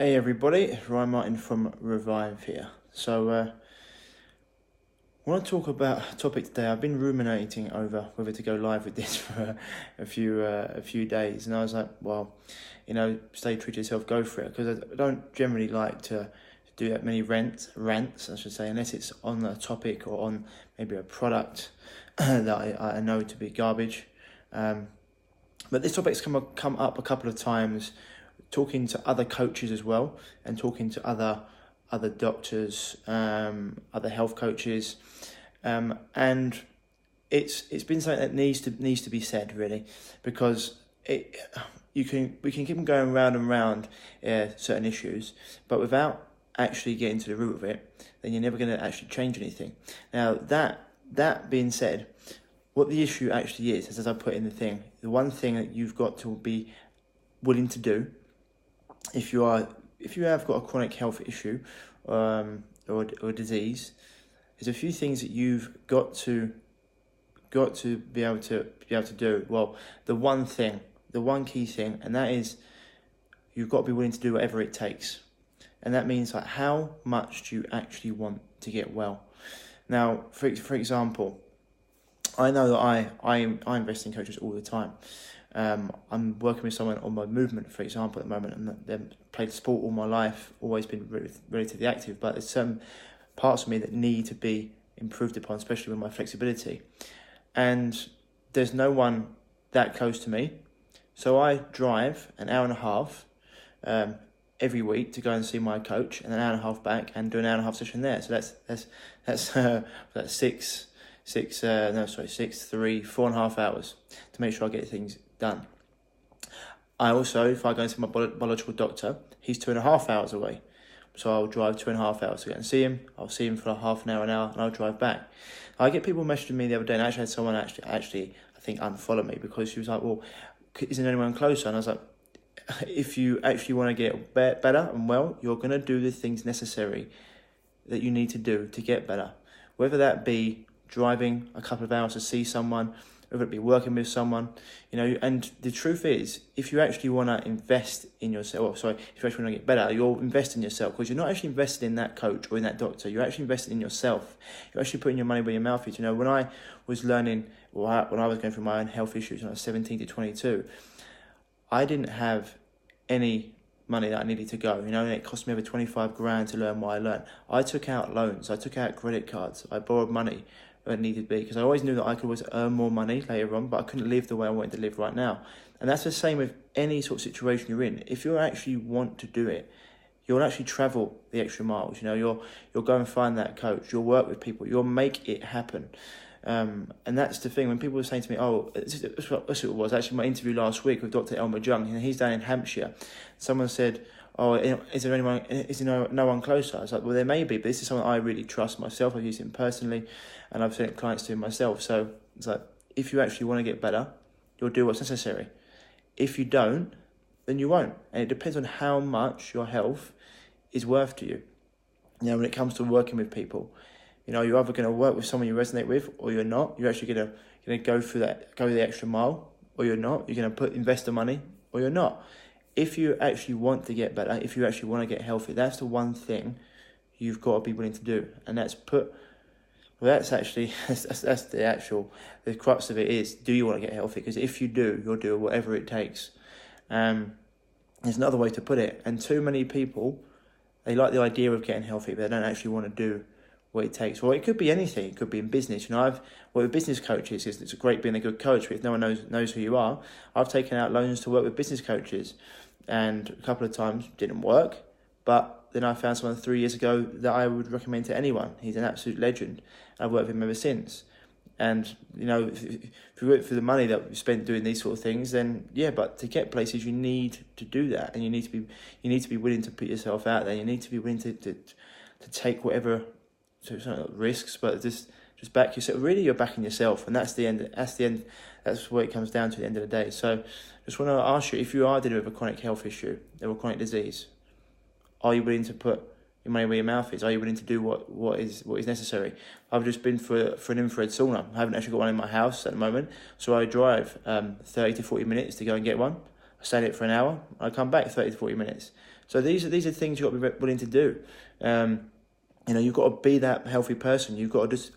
Hey everybody, Ryan Martin from Revive here. I want to talk about a topic today. I've been ruminating over whether to go live with this for a few days, and I was like, well, stay true to yourself, go for it, because I don't generally like to do that many rants, I should say, unless it's on a topic or on maybe a product that I know to be garbage. But this topic's come up a couple of times, talking to other coaches as well, and talking to other doctors, other health coaches, and it's been something that needs to be said, really, because we can keep going round and round certain issues, but without actually getting to the root of it, then you're never going to actually change anything. Now that being said, what the issue actually is, as I put in the thing, the one thing that you've got to be willing to do, if you have got a chronic health issue or disease, there's a few things that you've got to be able to do. Well, the one key thing, and that is you've got to be willing to do whatever it takes, and that means like how much do you actually want to get well. Now, for example, I know that I invest in coaches all the time. I'm working with someone on my movement, for example, at the moment, and they've played sport all my life, always been relatively active, but there's some parts of me that need to be improved upon, especially with my flexibility. And there's no one that close to me, so I drive an hour and a half every week to go and see my coach, and an hour and a half back and do an hour and a half session there. So that's 4.5 hours to make sure I get things done. I also, if I go and see my biological doctor, he's 2.5 hours away. So I'll drive 2.5 hours to go and see him. I'll see him for half an hour, and I'll drive back. I get people messaging me the other day, and I actually had someone actually I think unfollow me because she was like, well, isn't anyone closer? And I was like, if you actually want to get better and well, you're going to do the things necessary that you need to do to get better. Whether that be driving a couple of hours to see someone, whether it be working with someone, and the truth is, if you actually want to invest in yourself, if you actually want to get better, you'll invest in yourself, because you're not actually invested in that coach or in that doctor, you're actually invested in yourself. You're actually putting your money where your mouth is. When I was learning, when I was going through my own health issues when I was 17 to 22, I didn't have any money that I needed to go, and it cost me over 25 grand to learn what I learned. I took out loans, I took out credit cards, I borrowed money where it needed to be, because I always knew that I could always earn more money later on, but I couldn't live the way I wanted to live right now. And that's the same with any sort of situation you're in. If you actually want to do it, you'll actually travel the extra miles. You'll go and find that coach, you'll work with people, you'll make it happen. And that's the thing. When people were saying to me, oh, this it was actually my interview last week with Dr. Elmer Jung, and he's down in Hampshire. Someone said, oh, is there no one closer? I was like, well, there may be, but this is someone I really trust myself. I've used him personally, and I've sent clients to him myself. So it's like, if you actually want to get better, you'll do what's necessary. If you don't, then you won't. And it depends on how much your health is worth to you. When it comes to working with people, you're either going to work with someone you resonate with, or you're not. You're actually going to go the extra mile, or you're not. You're going to invest the money, or you're not. If you actually want to get better, if you actually want to get healthy, that's the one thing you've got to be willing to do. And that's the crux of it is, do you want to get healthy? Because if you do, you'll do whatever it takes. There's another way to put it. And too many people, they like the idea of getting healthy, but they don't actually want to do what it takes. Well, it could be anything. It could be in business. I've worked with business coaches. It's great being a good coach, but if no one knows who you are, I've taken out loans to work with business coaches, and a couple of times didn't work. But then I found someone 3 years ago that I would recommend to anyone. He's an absolute legend. I've worked with him ever since. And if you work for the money that we spent doing these sort of things, then yeah. But to get places, you need to do that, and you need to be willing to put yourself out there. You need to be willing to take whatever. So it's not risks, but just back yourself. Really, you're backing yourself, and that's the end. That's what it comes down to at the end of the day. So, just want to ask you, if you are dealing with a chronic health issue or a chronic disease, are you willing to put your money where your mouth is? Are you willing to do what is necessary? I've just been for an infrared sauna. I haven't actually got one in my house at the moment, so I drive 30 to 40 minutes to go and get one. I stay in it for an hour. I come back 30 to 40 minutes. So these are things you've got to be willing to do. You've got to be that healthy person. You've got to just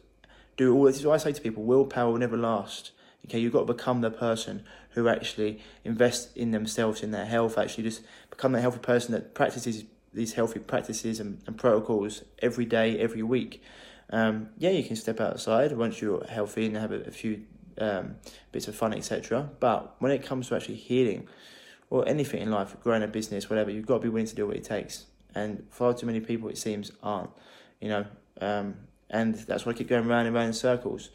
do all this. Is what I say to people: willpower will never last. Okay, you've got to become the person who actually invests in themselves, in their health. Actually, just become that healthy person that practices these healthy practices and protocols every day, every week. You can step outside once you're healthy and have a few bits of fun, etc. But when it comes to actually healing or anything in life, growing a business, whatever, you've got to be willing to do what it takes. And far too many people, it seems, aren't. And that's why I keep going round and round in circles,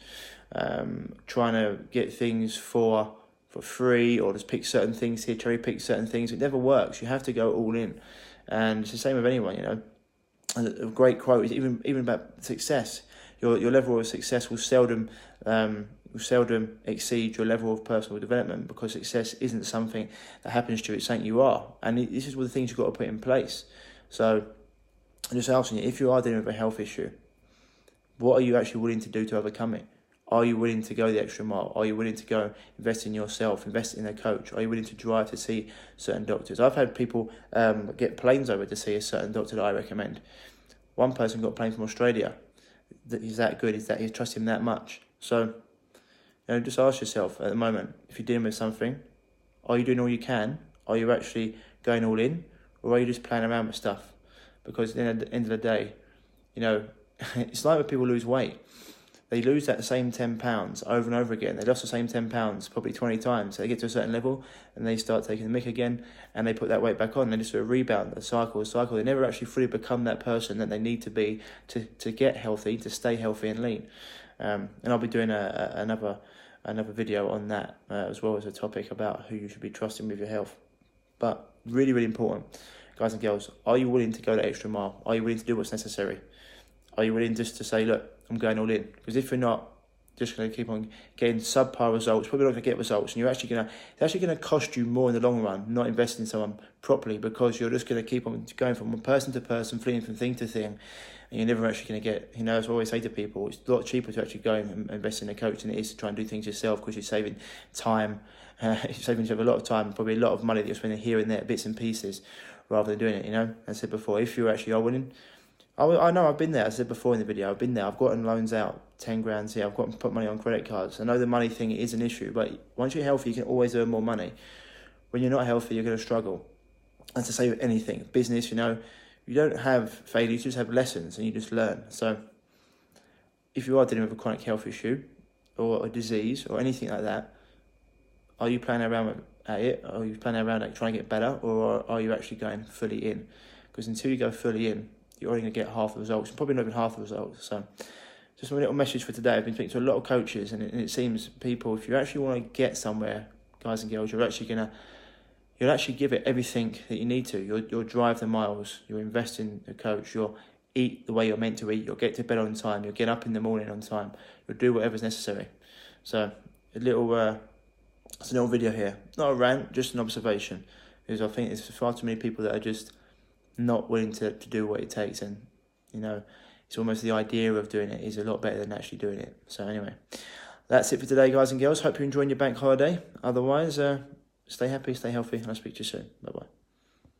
trying to get things for free, or just pick certain things here, cherry pick certain things. It never works. You have to go all in. And it's the same with anyone, A great quote is even about success. Your level of success will seldom exceed your level of personal development, because success isn't something that happens to you, it's something you are. And this is one of the things you've got to put in place. So I'm just asking you, if you are dealing with a health issue, what are you actually willing to do to overcome it? Are you willing to go the extra mile? Are you willing to go invest in yourself, invest in a coach? Are you willing to drive to see certain doctors? I've had people get planes over to see a certain doctor that I recommend. One person got a plane from Australia. Is that good? Is that you trust him that much? So, just ask yourself at the moment, if you're dealing with something, are you doing all you can? Are you actually going all in? Or are you just playing around with stuff? Because at the end of the day, it's like when people lose weight. They lose that same 10 pounds over and over again. They lost the same 10 pounds probably 20 times. So they get to a certain level and they start taking the mick again, and they put that weight back on. They just do a rebound, a cycle. They never actually fully become that person that they need to be to get healthy, to stay healthy and lean. And I'll be doing another video on that as well, as a topic about who you should be trusting with your health. But really, really important, guys and girls, are you willing to go that extra mile? Are you willing to do what's necessary? Are you willing just to say, look, I'm going all in? Because if you're not, just going to keep on getting subpar results, probably not going to get results, and it's actually going to cost you more in the long run not investing in someone properly, because you're just going to keep on going from person to person, fleeing from thing to thing, and you're never actually going to get, as I always say to people, it's a lot cheaper to actually go and invest in a coach than it is to try and do things yourself, because you're saving time, you're saving yourself a lot of time, probably a lot of money that you're spending here and there, bits and pieces, rather than doing it, As I said before, if you actually are winning, I know I've been there. I said before in the video, I've been there. I've gotten loans out, 10 grand here. I've got to put money on credit cards. I know the money thing is an issue, but once you're healthy, you can always earn more money. When you're not healthy, you're going to struggle. And to say anything, business, you don't have failure, you just have lessons and you just learn. So if you are dealing with a chronic health issue or a disease or anything like that, are you playing around at it? Are you playing around at trying to get better, or are you actually going fully in? Because until you go fully in, you're only going to get half the results, probably not even half the results. So just a little message for today. I've been speaking to a lot of coaches, and it seems people, if you actually want to get somewhere, guys and girls, you'll actually give it everything that you need to. You'll drive the miles, you'll invest in the coach, you'll eat the way you're meant to eat, you'll get to bed on time, you'll get up in the morning on time, you'll do whatever's necessary. So it's a little video here, not a rant, just an observation, because I think there's far too many people that are just not willing to do what it takes, and it's almost the idea of doing it is a lot better than actually doing it. So anyway, that's it for today, guys and girls. Hope you're enjoying your bank holiday. Otherwise, stay happy, stay healthy, and I'll speak to you soon. Bye bye.